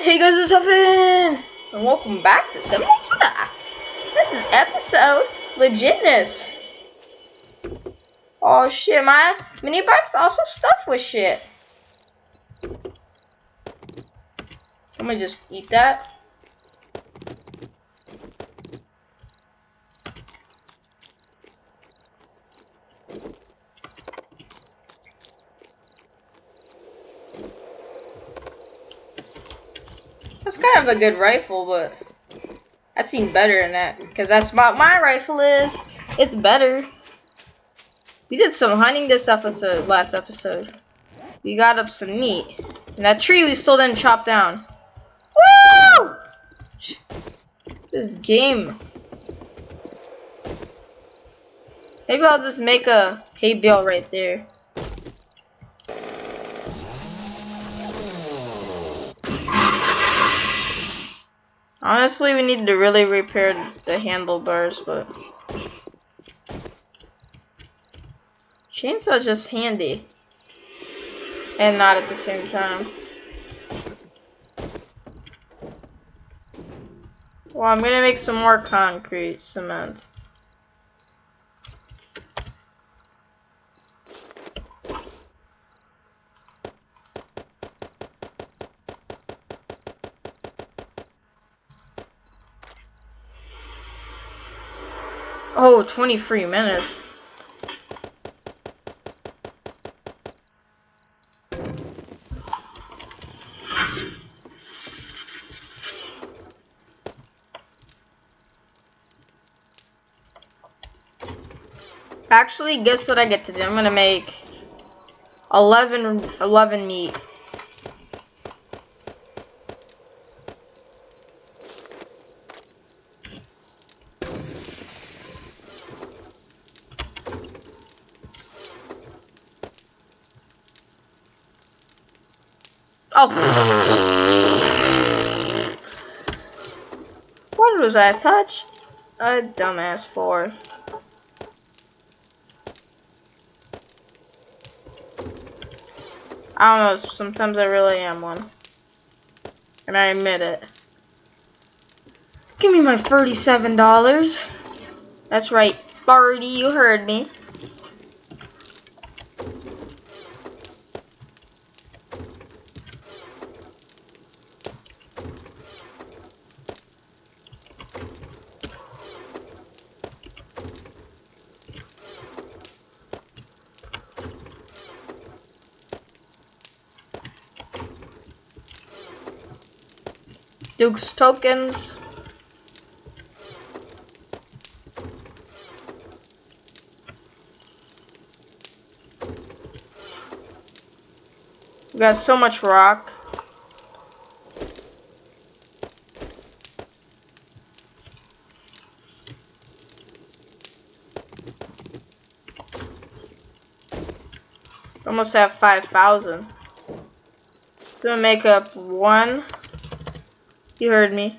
Hey guys, it's Huffin! And welcome back to Simple Stuff. This is episode Legitness. Oh shit, my mini bike's also stuffed with shit. I'm gonna just eat that. That's kind of a good rifle, but I've seen better than that. Because that's what my rifle is. It's better. We did some hunting this last episode. We got up some meat. And that tree we still didn't chop down. Woo! This game. Maybe I'll just make a hay bale right there. Honestly, we need to really repair the handlebars, but chainsaw's just handy and not at the same time. Well, I'm gonna make some more concrete cement. Oh, 23 minutes. Actually, guess what I get to do? I'm gonna make 11 meat. Oh. What was I touch? A dumbass for. I don't know, sometimes I really am one. And I admit it. Give me my $37. That's right, 30, you heard me. Duke's tokens. We got so much rock. Almost have 5,000. It's gonna make up one. You heard me.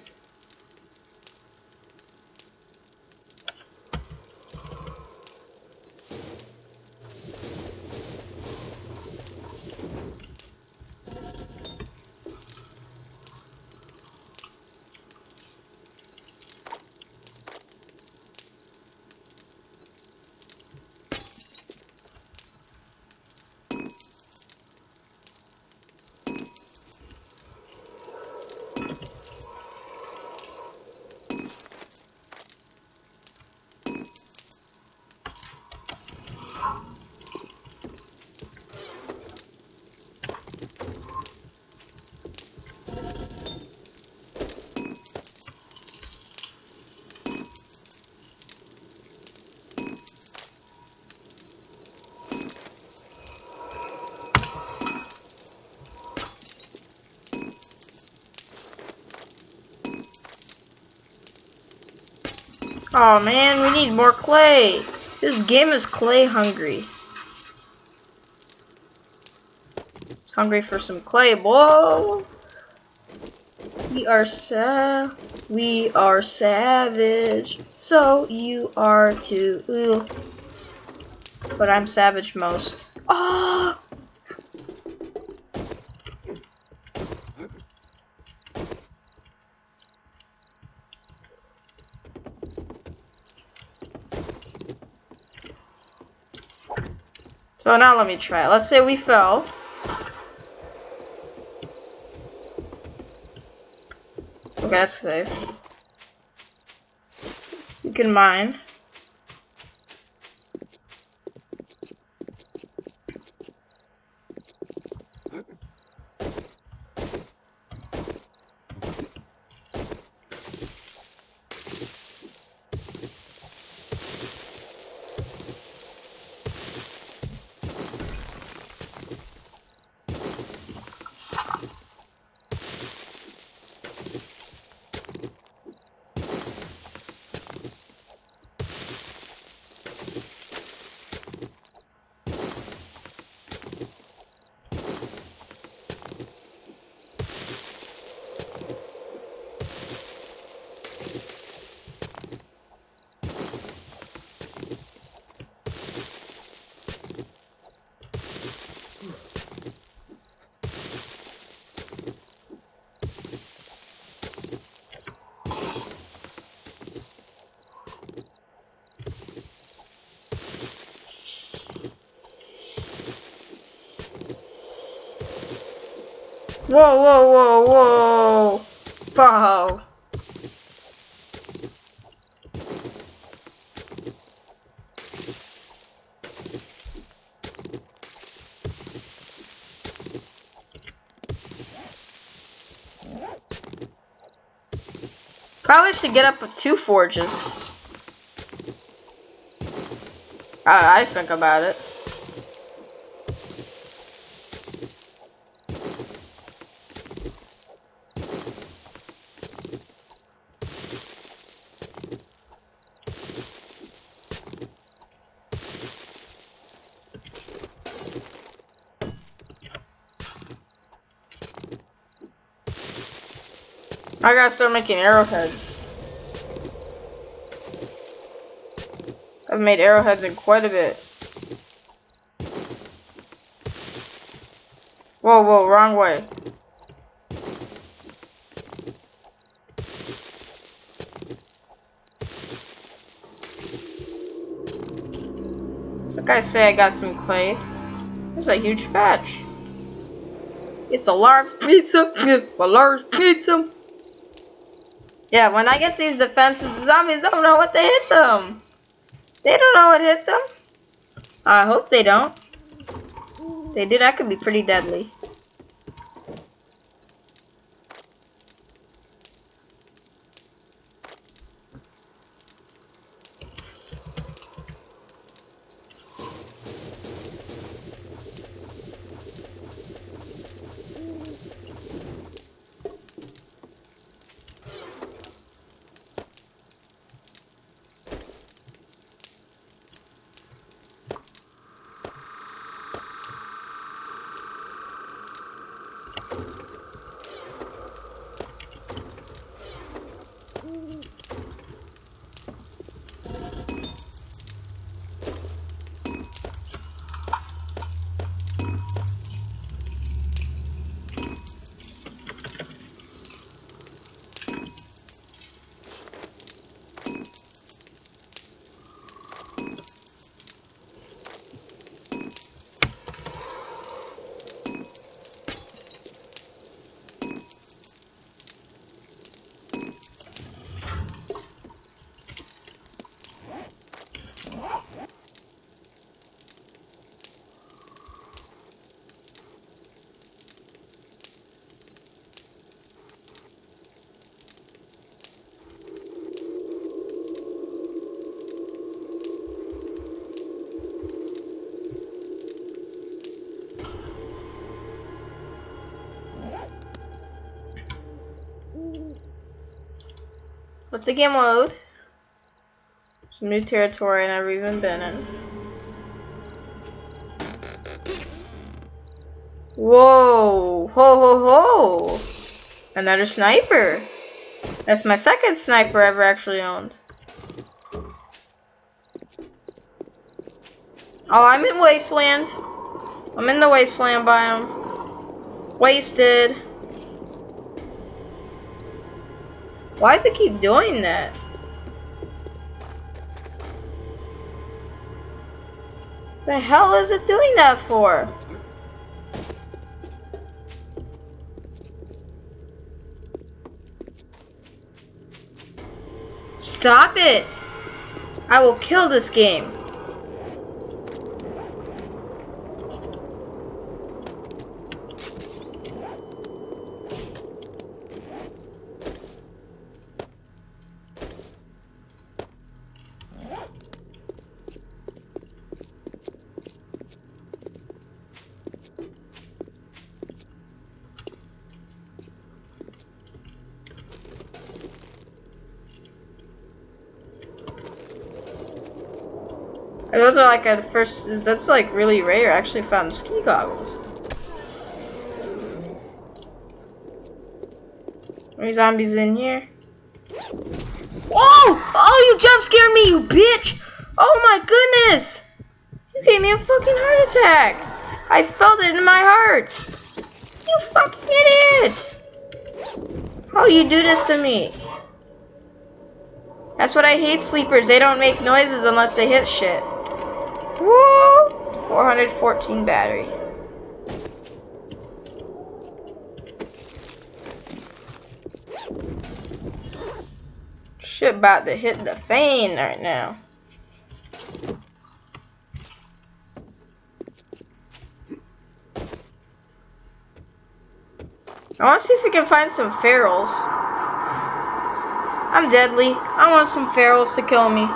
Oh man, we need more clay. This game is clay hungry. It's hungry for some clay, boy. We are savage. So you are too. Ooh. But I'm savage most. Oh! So now let me try it. Let's say we fell. Okay, that's safe. You can mine. Whoa, whoa, whoa, whoa! Wow. Probably should get up with 2 forges. I think about it. I gotta start making arrowheads. I've made arrowheads in quite a bit. Whoa, whoa, wrong way. Like I say, I got some clay. There's a huge patch. It's a large pizza. A large pizza. Yeah, when I get these defenses, the zombies don't know what to hit them. They don't know what hit them. I hope they don't. If they do, that could be pretty deadly. Let the game load. Some new territory I've never even been in. Whoa! Ho ho ho! Another sniper! That's my second sniper I ever actually owned. Oh, I'm in Wasteland. I'm in the Wasteland biome. Wasted. Why does it keep doing that? The hell is it doing that for? Stop it! I will kill this game. Those are like at first, that's like really rare. I actually found ski goggles. Any zombies in here? Whoa! Oh, you jump scared me, you bitch! Oh my goodness! You gave me a fucking heart attack! I felt it in my heart! You fucking idiot! How you do this to me? That's what I hate, sleepers. They don't make noises unless they hit shit. Woo! 414 battery. Shit about to hit the fan right now. I want to see if we can find some ferals. I'm deadly. I want some ferals to kill me.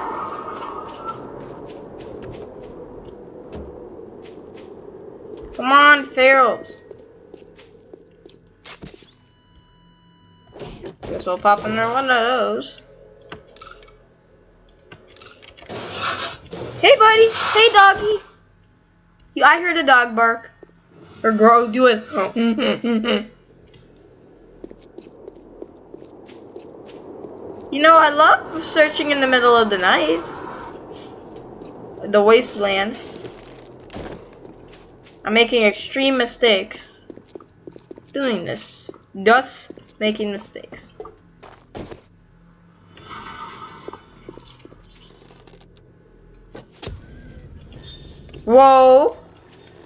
Come on, ferals. Guess I'll pop in there one of those. Hey, buddy. Hey, doggy. I heard a dog bark. Or grow, do it. You know, I love searching in the middle of the night. The wasteland. I'm making extreme mistakes doing this. Thus, making mistakes. Whoa.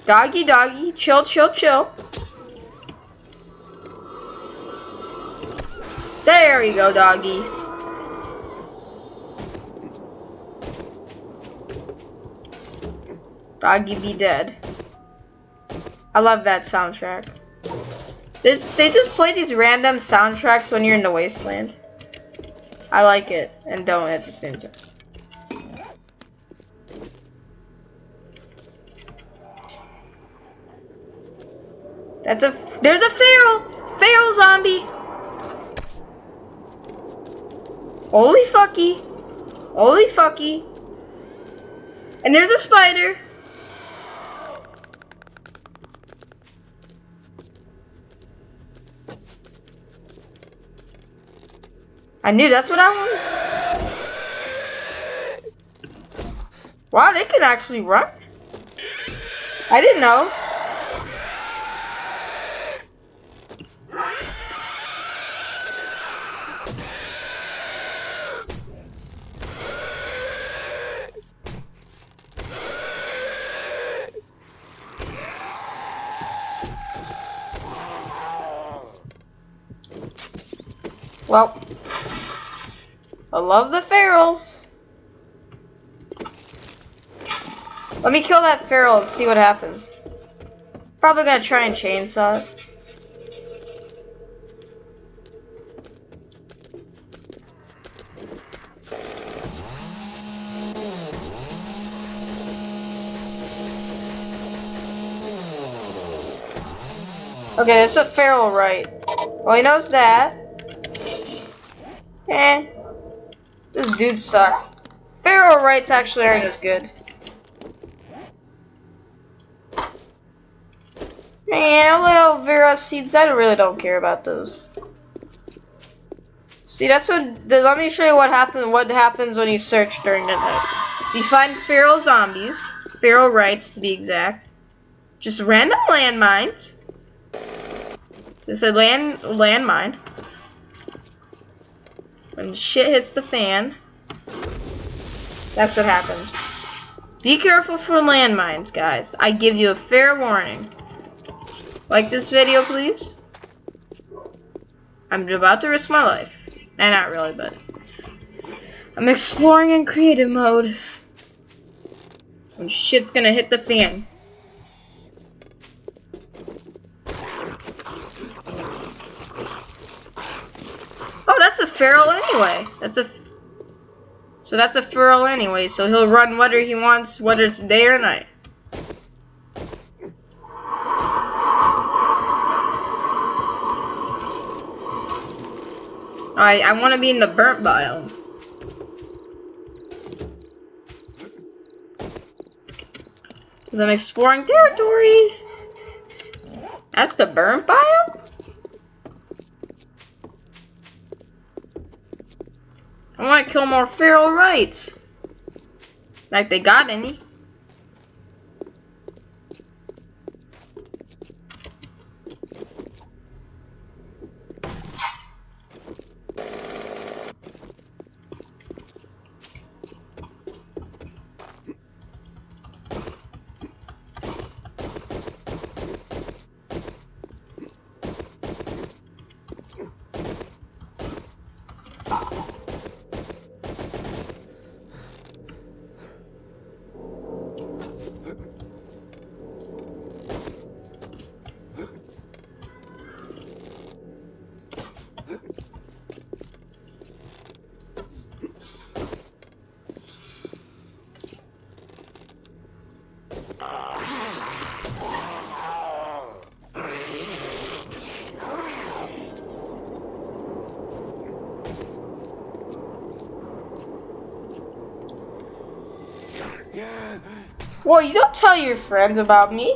Doggy, doggy. Chill, chill, chill. There you go, doggy. Doggy be dead. I love that soundtrack. They just play these random soundtracks when you're in the wasteland. I like it and don't at the same time. There's a feral zombie. Holy fucky. And there's a spider. I knew that's what I wanted. Wow, they can actually run. I didn't know. Well, I love the ferals. Let me kill that feral and see what happens. Probably gonna try and chainsaw it. Okay, there's a feral right. Well, he knows that. This dude sucks. Feral rights actually aren't as good. Man, little Vera seeds, I really don't care about those. See, that's what, let me show you what happens when you search during the night. You find feral zombies, feral rights to be exact. Just random landmines. Just a landmine. When shit hits the fan, that's what happens. Be careful for landmines, guys. I give you a fair warning. Like this video, please. I'm about to risk my life. Nah, not really, but I'm exploring in creative mode. Some shit's gonna hit the fan. Oh, that's a feral anyway. So that's a feral anyway, so he'll run whether he wants, whether it's day or night. Alright, I want to be in the burnt biome. Because I'm exploring territory. That's the burnt biome? I want to kill more feral rights. Like they got any. Well, you don't tell your friends about me.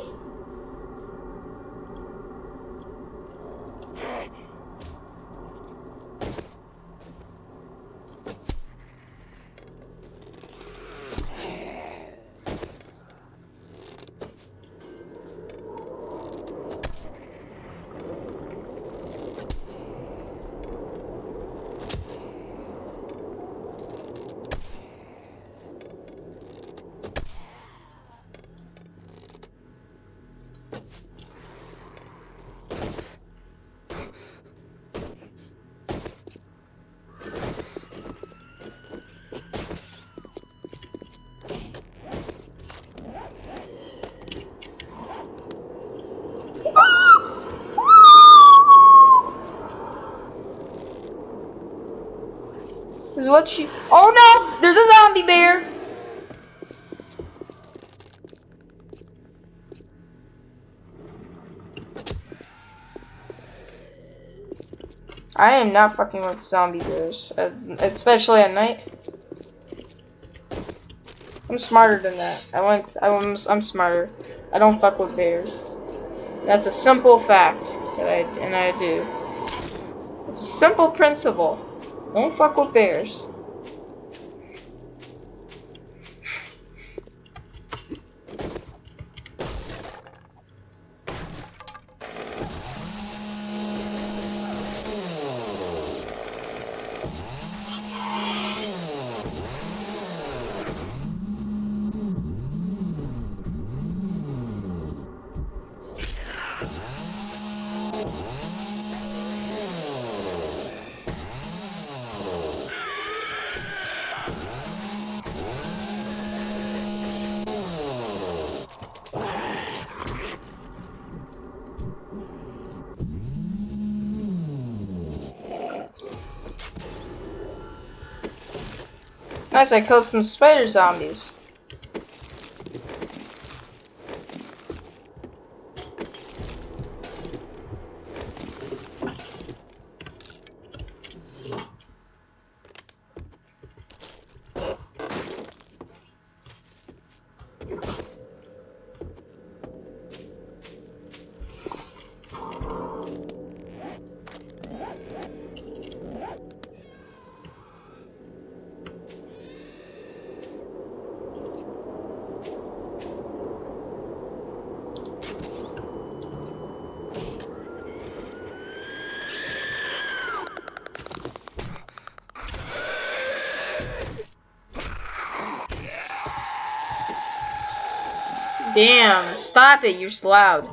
Is what she. Oh no! There's a zombie bear! I am not fucking with zombie bears, especially at night. I'm smarter than that. I'm smarter. I don't fuck with bears. That's a simple fact that I do. It's a simple principle. Don't fuck with bears. Nice, I killed some spider zombies. Damn, stop it, you're so loud.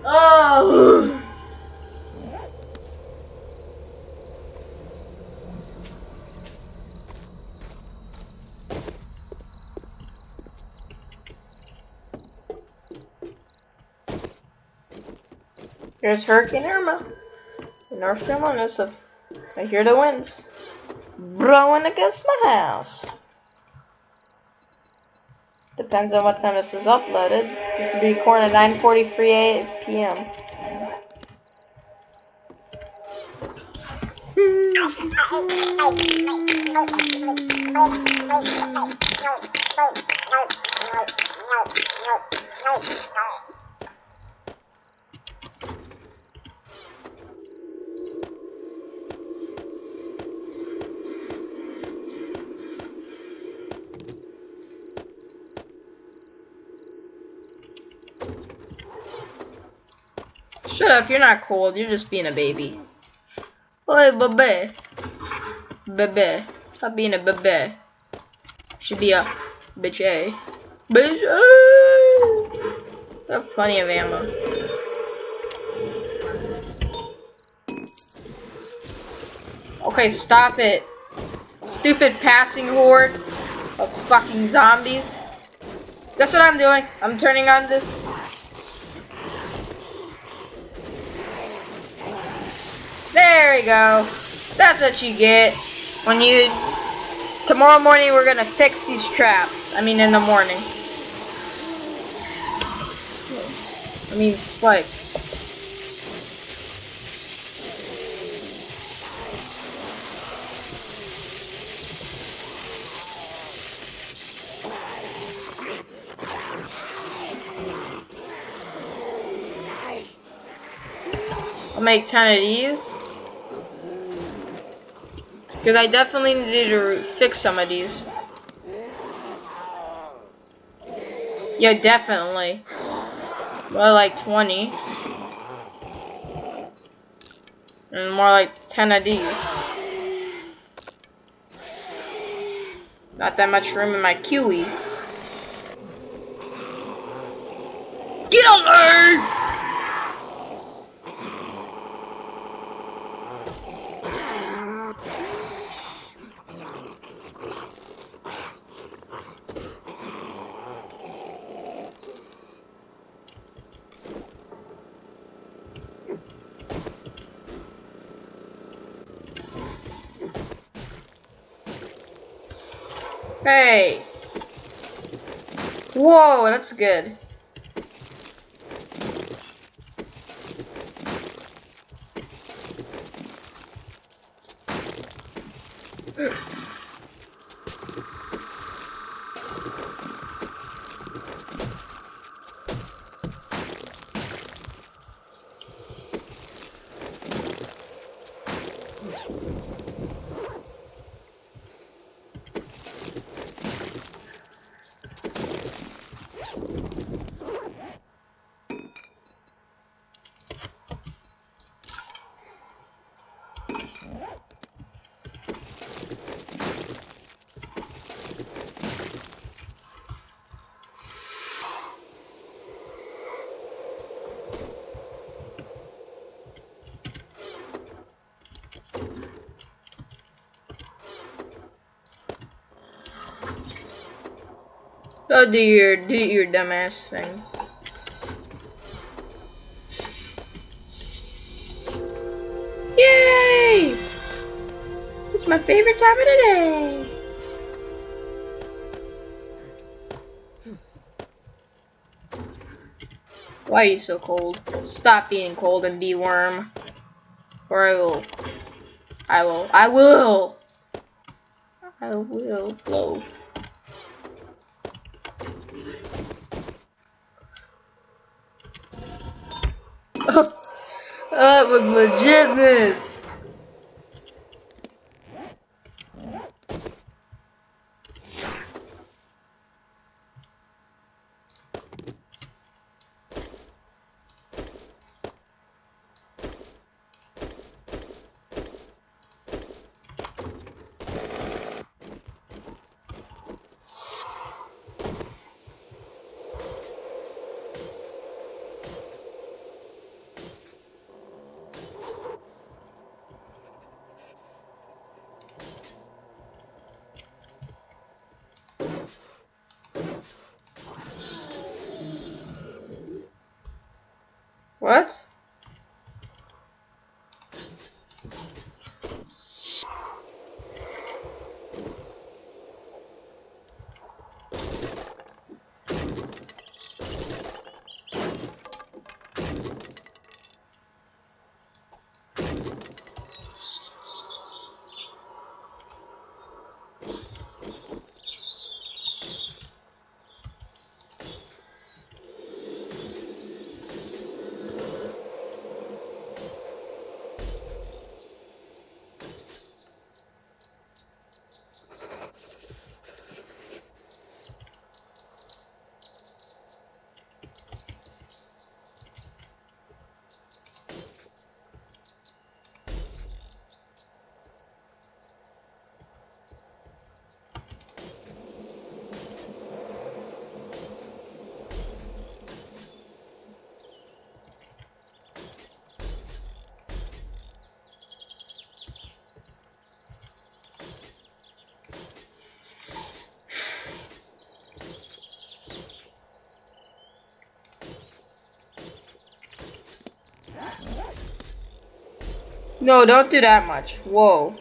Oh. Here's Hurricane Irma in North Carolina. So I hear the winds blowing against my house. Depends on what time this is uploaded. This will be recorded at 9:43 p.m. Shut up, you're not cold, you're just being a baby. Oi, baby. Baby. Stop being a baby. Should be a bitch A. Bitch A! I have plenty of ammo. Okay, stop it. Stupid passing horde of fucking zombies. Guess what I'm doing? I'm turning on this. There we go. That's what you get when you... Tomorrow morning we're gonna fix these traps. I mean in the morning. I mean spikes. I'll make 10 of these. Because I definitely need to fix some of these. Yeah, definitely. More like 20. And more like 10 of these. Not that much room in my QE. Get on there! Hey! Whoa, that's good. Oh, do your dumbass thing. Yay! It's my favorite time of the day. Why are you so cold? Stop being cold and be warm. Or I will blow. That was legitness. What? No, don't do that much. Whoa.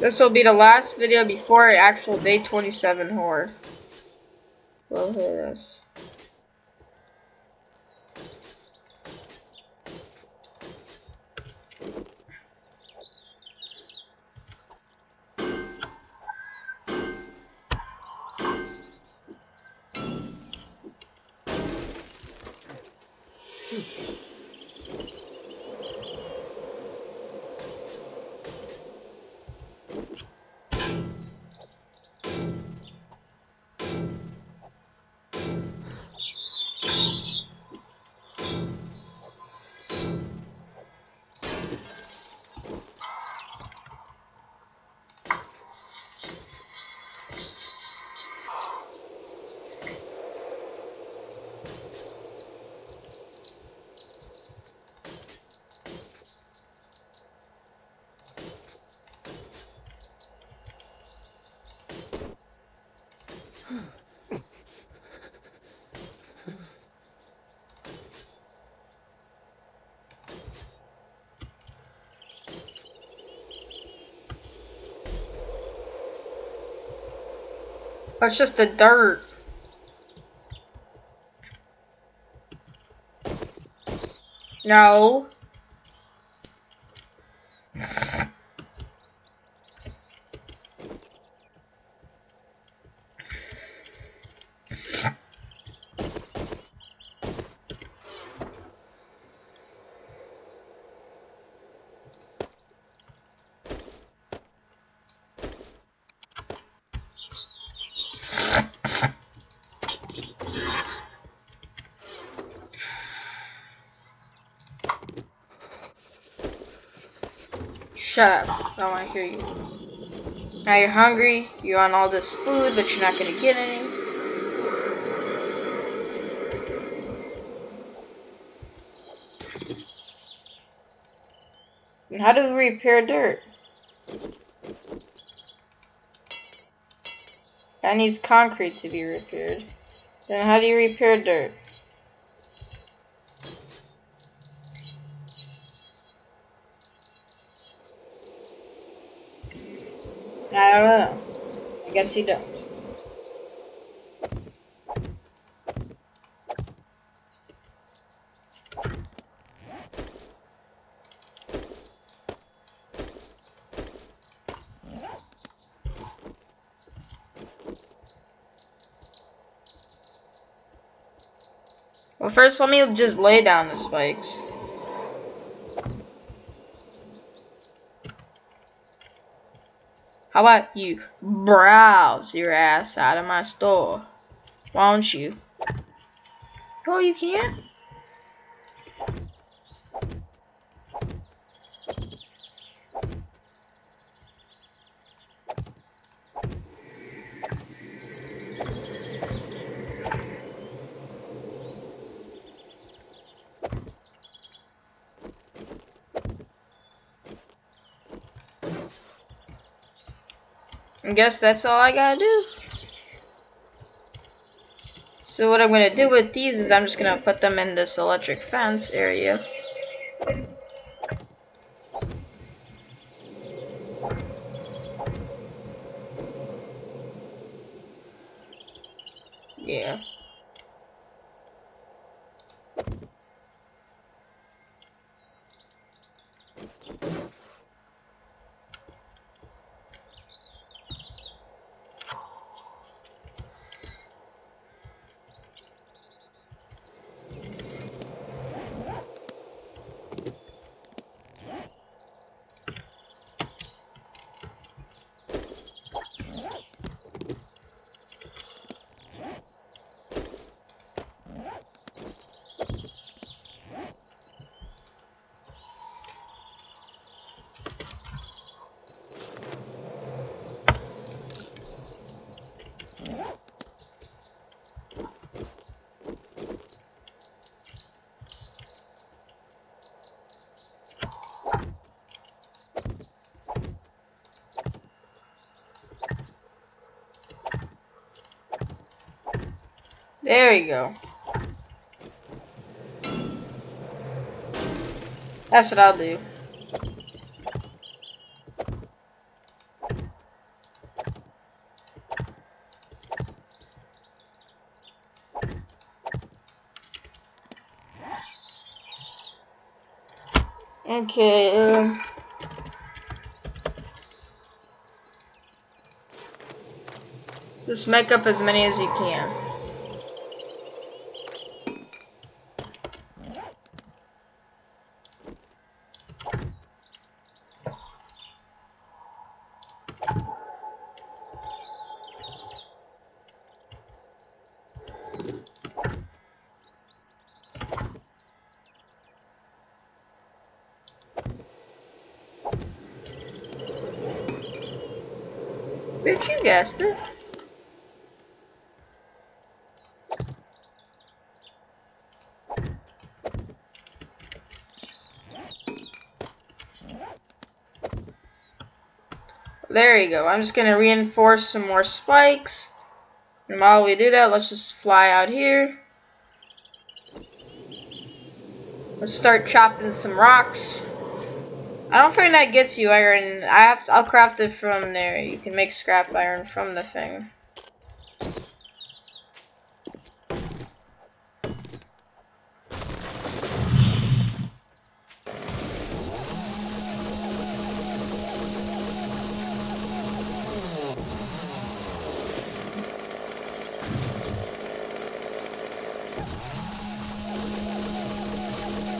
This will be the last video before actual day 27 horde. Well, hear this. That's just the dirt. No. Shut up. I don't want to hear you. Now you're hungry. You want all this food, but you're not going to get any. And how do we repair dirt? That needs concrete to be repaired. Then how do you repair dirt? I don't know. I guess you don't. Well, first let me just lay down the spikes. How about you browse your ass out of my store? Won't you? Oh, you can't? I guess that's all I gotta do. So what I'm gonna do with these is I'm just gonna put them in this electric fence area. Yeah. There you go. That's what I'll do. Okay, just make up as many as you can. Bitch, you guessed it. There you go. I'm just gonna reinforce some more spikes. And while we do that, let's just fly out here. Let's start chopping some rocks. I don't think that gets you iron. I'll craft it from there. You can make scrap iron from the thing.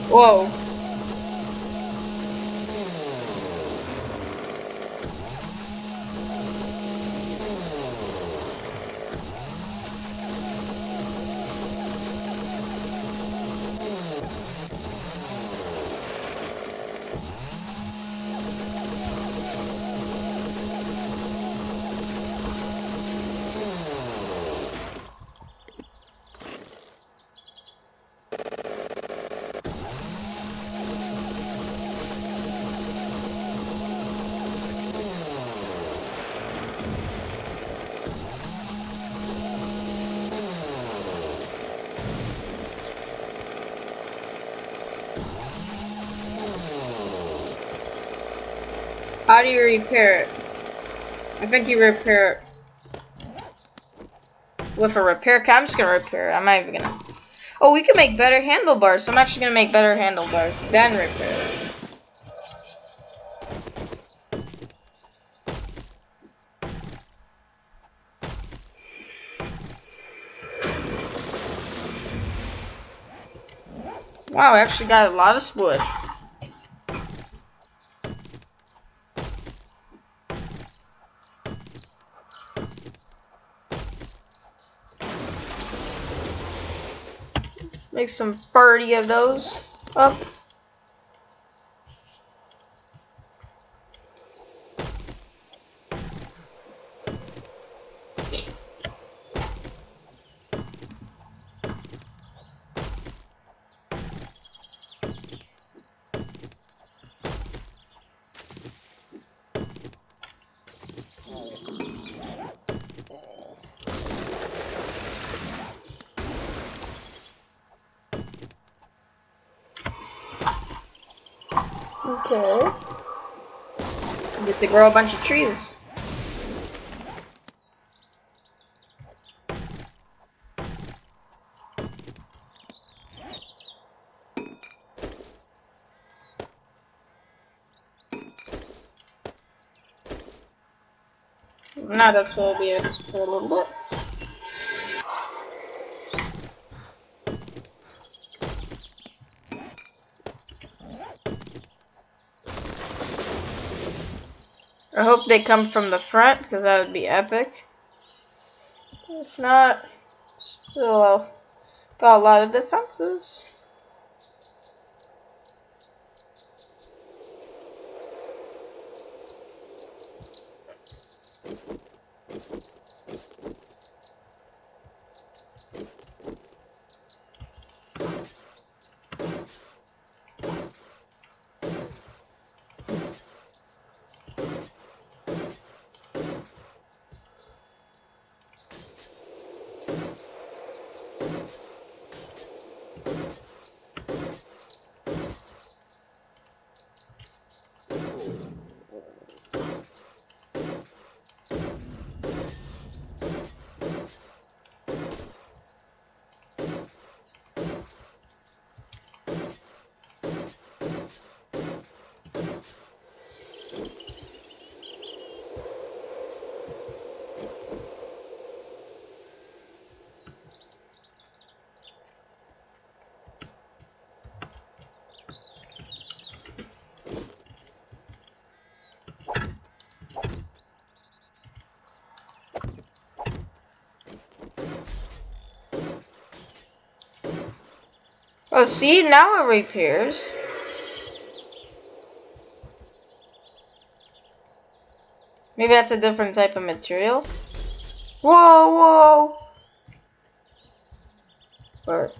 Whoa. How do you repair it? I think you repair it with a repair kit. I'm just gonna repair it. I'm not even gonna. Oh, we can make better handlebars. So I'm actually gonna make better handlebars, then repair it. Wow, I actually got a lot of wood. Make some 30 of those up. Okay. Get to grow a bunch of trees. Now that's what we'll be able to for a little bit. I hope they come from the front, because that would be epic. If not, still got a lot of defenses. Oh, see, now it repairs. Maybe that's a different type of material. Whoa, whoa. Or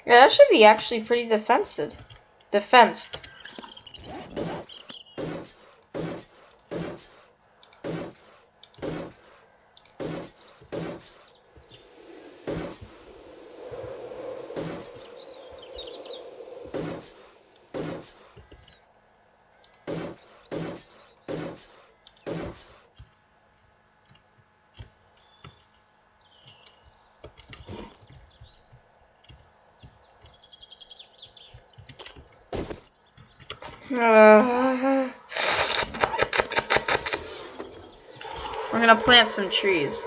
yeah, that should be actually pretty defensive. Defensed. We're gonna plant some trees.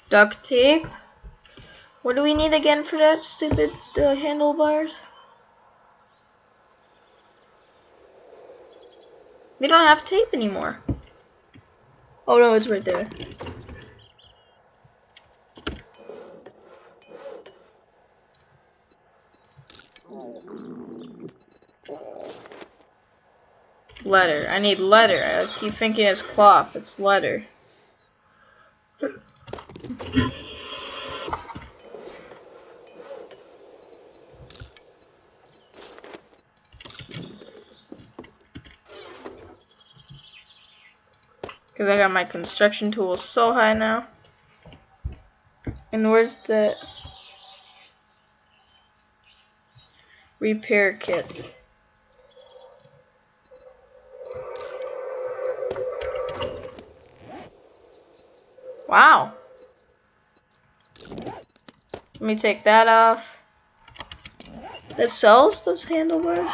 Duct tape. What do we need again for that stupid handlebars? We don't have tape anymore. Oh no, it's right there. Leather. I need leather. I keep thinking it's cloth. It's leather. Because I got my construction tools so high now. And where's the repair kit? Wow. Let me take that off. It sells those handlebars?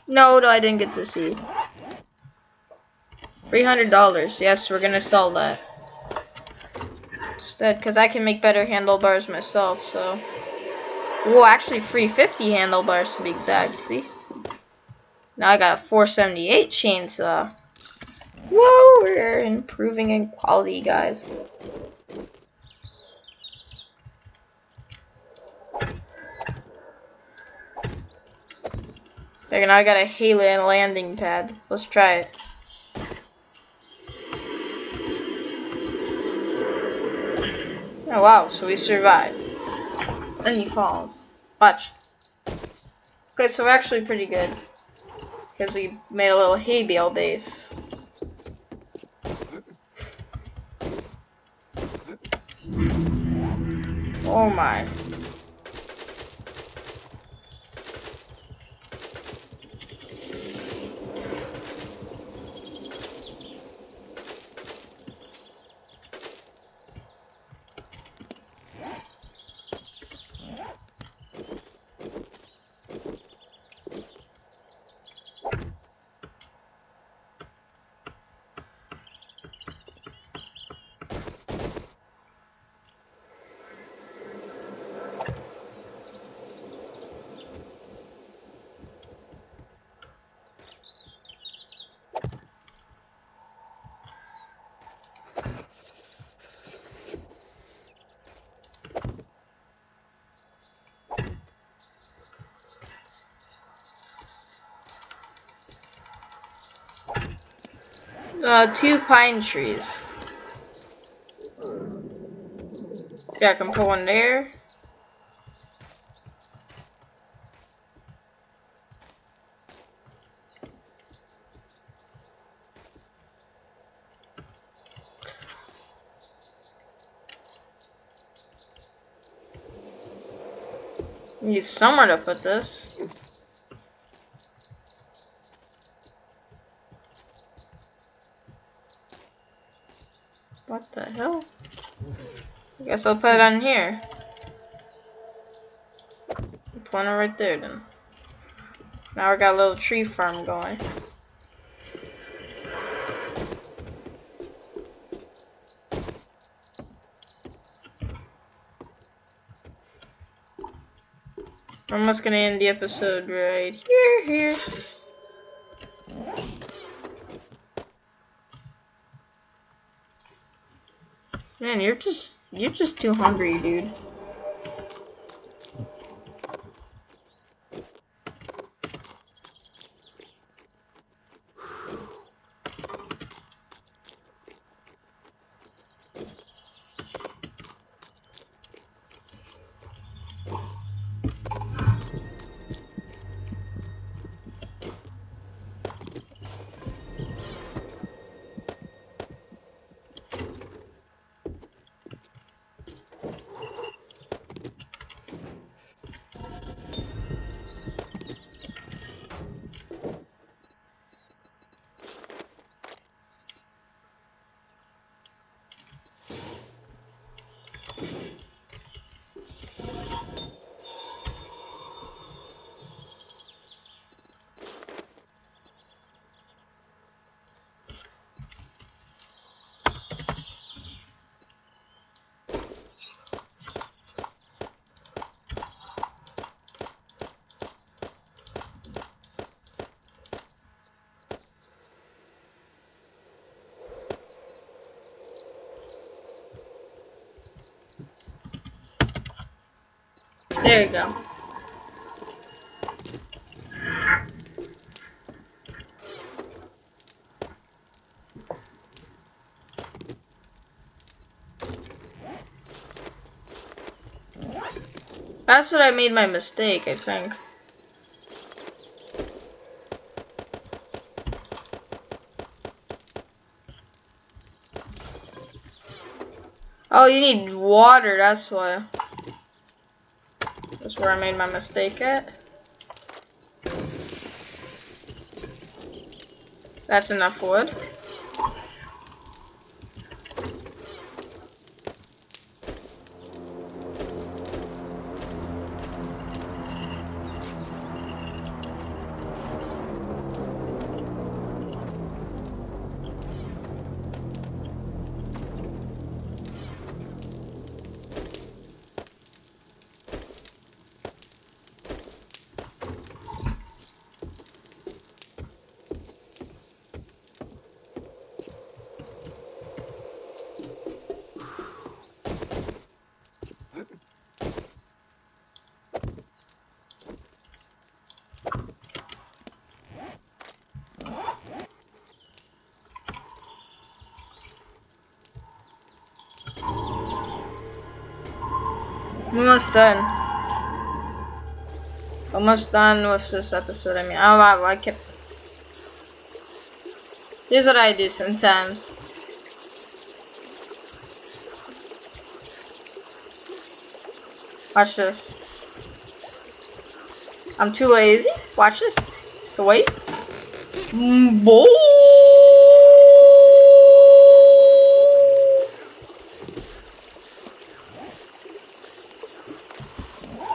No, I didn't get to see. $300. Yes, we're gonna sell that instead, because I can make better handlebars myself. So, well, actually, 350 handlebars to be exact. See, now I got a 478 chainsaw. Whoa, we're improving in quality, guys. Okay, now I got a Halo landing pad. Let's try it. Oh wow, so we survived. And he falls. Watch. Okay, so we're actually pretty good. Because we made a little hay bale base. Oh my. Two pine trees. Yeah, I can put one there. Need somewhere to put this. What the hell? I guess I'll put it on here. Put one right there then. Now we got a little tree farm going. We're almost gonna end the episode right here. Man, you're just too hungry, dude. There you go. That's what I made my mistake, I think. Oh, you need water, that's why. That's where I made my mistake at. That's enough wood. Almost done. Almost done with this episode. I mean, I like it. Here's what I do sometimes. Watch this. I'm too lazy. Watch this. To wait. Boom.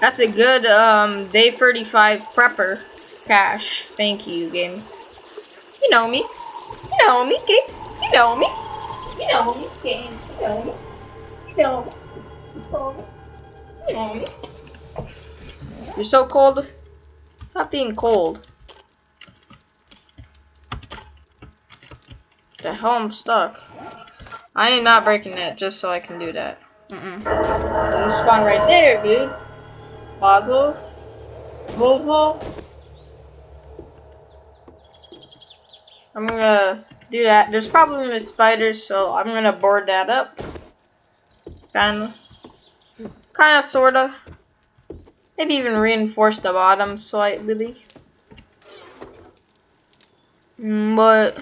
That's a good day 35 prepper cache. Thank you, game. You know me. You know me, game. You know me. You know me, game. You know me. You know me. You know me. You're so cold. Stop being cold. The hell, I'm stuck. I am not breaking that just so I can do that. So you spawn right there, dude. Boggle. Volvo. I'm gonna do that. There's probably spiders, so I'm gonna board that up. Kinda, sorta. Maybe even reinforce the bottom slightly. But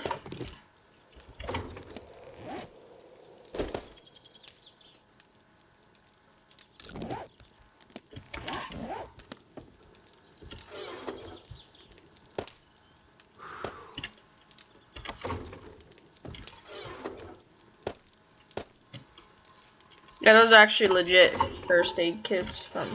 yeah, those are actually legit first aid kits from.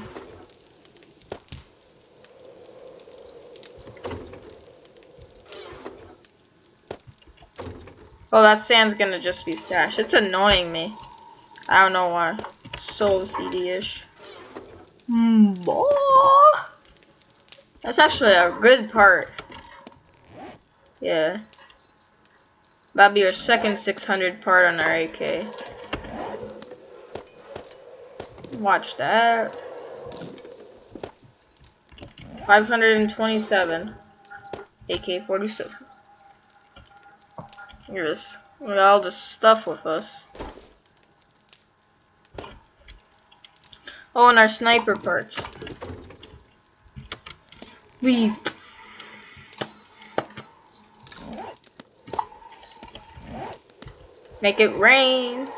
Oh, that sand's gonna just be stashed. It's annoying me. I don't know why. So CD-ish. That's actually a good part. Yeah. That'll be our second 600 part on our AK. Watch that. 527. AK-47. Here's all this stuff with us. Oh, and our sniper parts. We make it rain.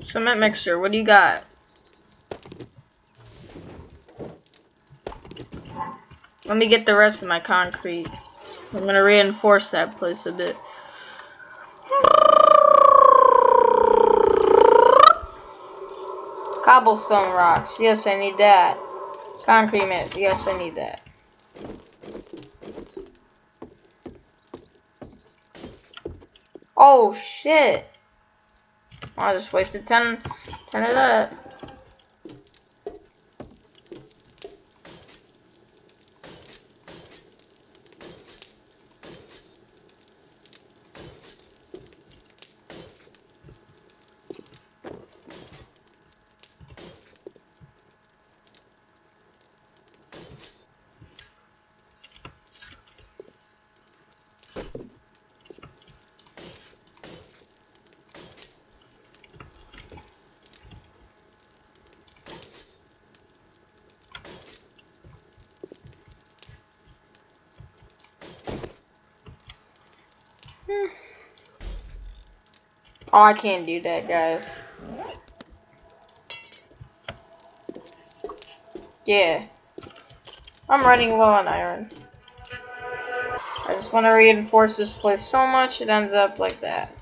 Cement mixer, what do you got? Let me get the rest of my concrete. I'm gonna reinforce that place a bit. Cobblestone rocks, yes I need that. Concrete mix, yes I need that. Oh shit! I just wasted 10 of that. Oh, I can't do that, guys. Yeah. I'm running low on iron. I just want to reinforce this place so much it ends up like that.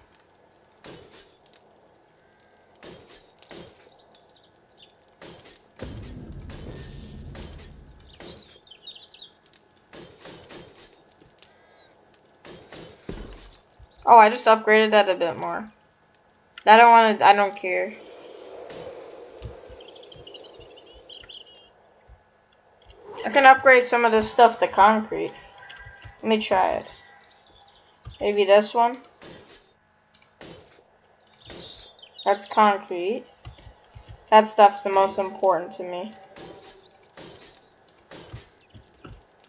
Oh, I just upgraded that a bit more. I don't care. I can upgrade some of this stuff to concrete. Let me try it. Maybe this one. That's concrete. That stuff's the most important to me.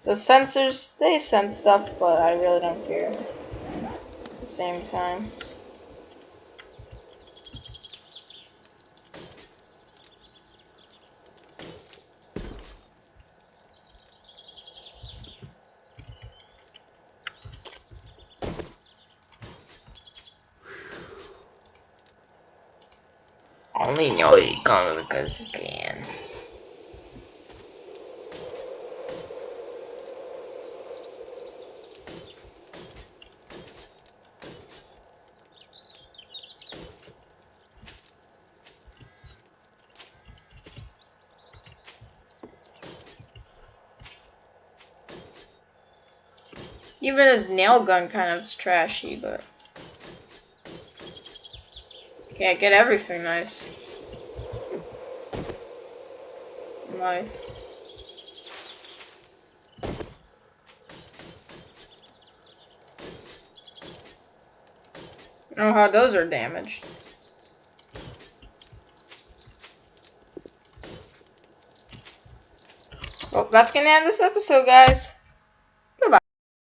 The sensors, they sense stuff, but I really don't care. At the same time. Only know you come because you can. Even his nail gun kind of is trashy, but can't get everything nice. Nice. I don't know how those are damaged. Well, that's gonna end this episode, guys.